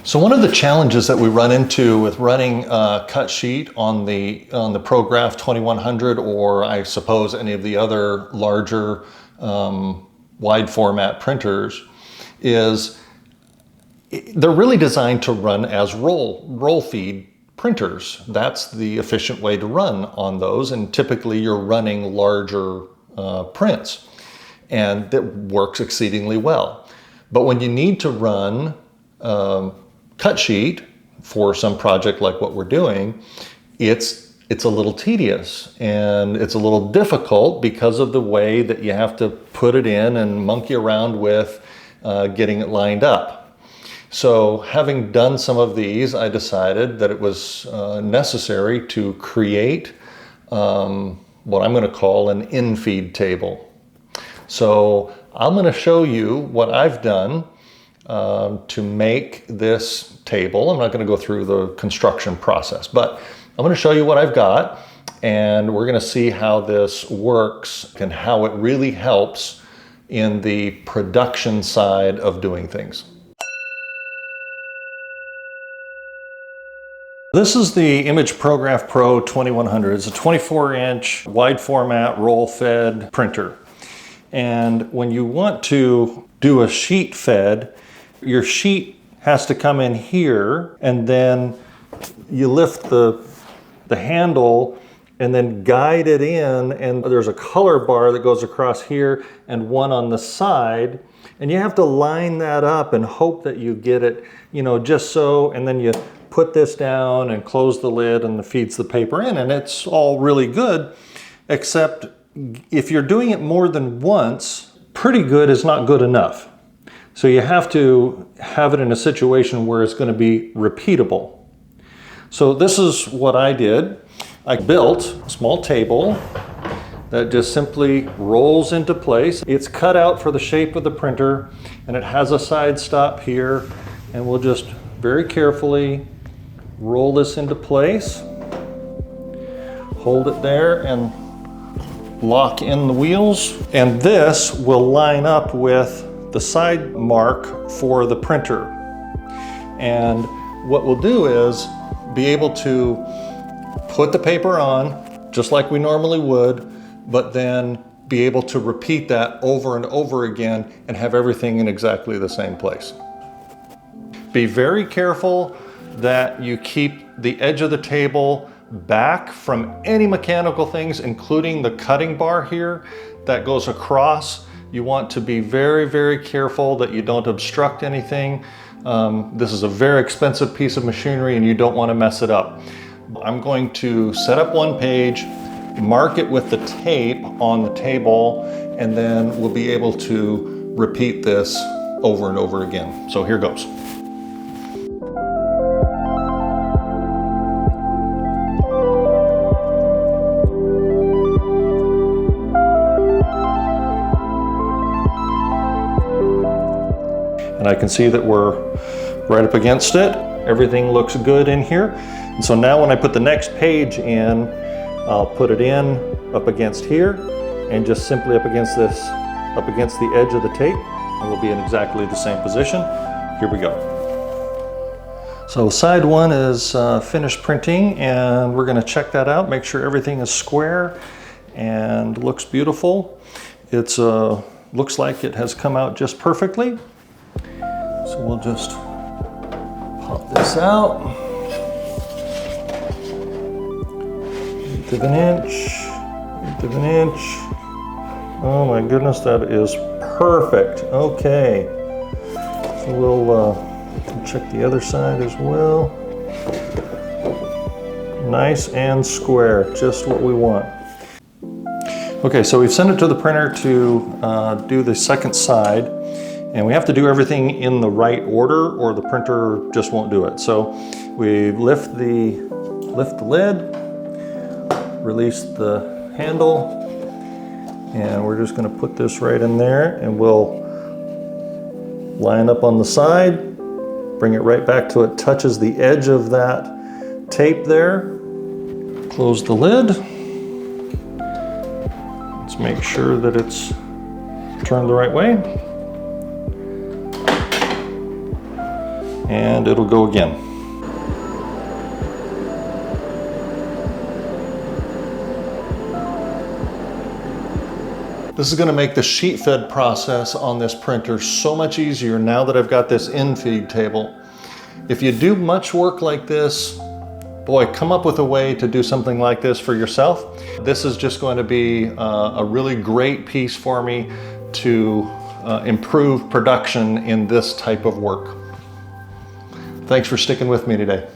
So one of the challenges that we run into with running a cut sheet on the PROGRAF 2100, or I suppose any of the other larger wide format printers, is they're really designed to run as roll feed printers. That's the efficient way to run on those, and typically you're running larger prints, and that works exceedingly well. But when you need to run cut sheet for some project like what we're doing, it's a little tedious and it's a little difficult because of the way that you have to put it in and monkey around with getting it lined up. So having done some of these, I decided that it was necessary to create what I'm going to call an in-feed table. So I'm going to show you what I've done to make this table. I'm not going to go through the construction process, but I'm going to show you what I've got, and we're going to see how this works and how it really helps in the production side of doing things. This is the imagePROGRAF Pro 2100. It's a 24-inch wide format roll fed printer. And when you want to do a sheet fed, your sheet has to come in here, and then you lift the handle and then guide it in, and there's a color bar that goes across here and one on the side, and you have to line that up and hope that you get it, you know, just so, and then you put this down and close the lid and it feeds the paper in, and it's all really good, except if you're doing it more than once, pretty good is not good enough. So you have to have it in a situation where it's going to be repeatable. So this is what I did. I built a small table that just simply rolls into place. It's cut out for the shape of the printer, and it has a side stop here, and we'll just very carefully roll this into place, hold it there, and lock in the wheels. And this will line up with the side mark for the printer. And what we'll do is be able to put the paper on just like we normally would, but then be able to repeat that over and over again and have everything in exactly the same place. Be very careful that you keep the edge of the table back from any mechanical things, including the cutting bar here that goes across. You want to be very, very careful that you don't obstruct anything. This is a very expensive piece of machinery and you don't want to mess it up. I'm going to set up one page, mark it with the tape on the table, and then we'll be able to repeat this over and over again. So here goes. And I can see that we're right up against it. Everything looks good in here. And so now when I put the next page in, I'll put it in up against here and just simply up against this, up against the edge of the tape, and we'll be in exactly the same position. Here we go. So side one is finished printing, and we're going to check that out, make sure everything is square and looks beautiful. It's looks like it has come out just perfectly. So we'll just pop this out. 1/8 of an inch, 1/8 of an inch. Oh my goodness, that is perfect. Okay, so we'll check the other side as well. Nice and square, just what we want. Okay, so we've sent it to the printer to do the second side. And we have to do everything in the right order or the printer just won't do it. So we lift the lid, release the handle, and we're just going to put this right in there, and we'll line up on the side, bring it right back till it touches the edge of that tape there. Close the lid. Let's make sure that it's turned the right way. and it'll go again. This is going to make the sheet fed process on this printer so much easier now that I've got this in-feed table. If you do much work like this, boy, come up with a way to do something like this for yourself. This is just going to be a really great piece for me to improve production in this type of work. Thanks for sticking with me today.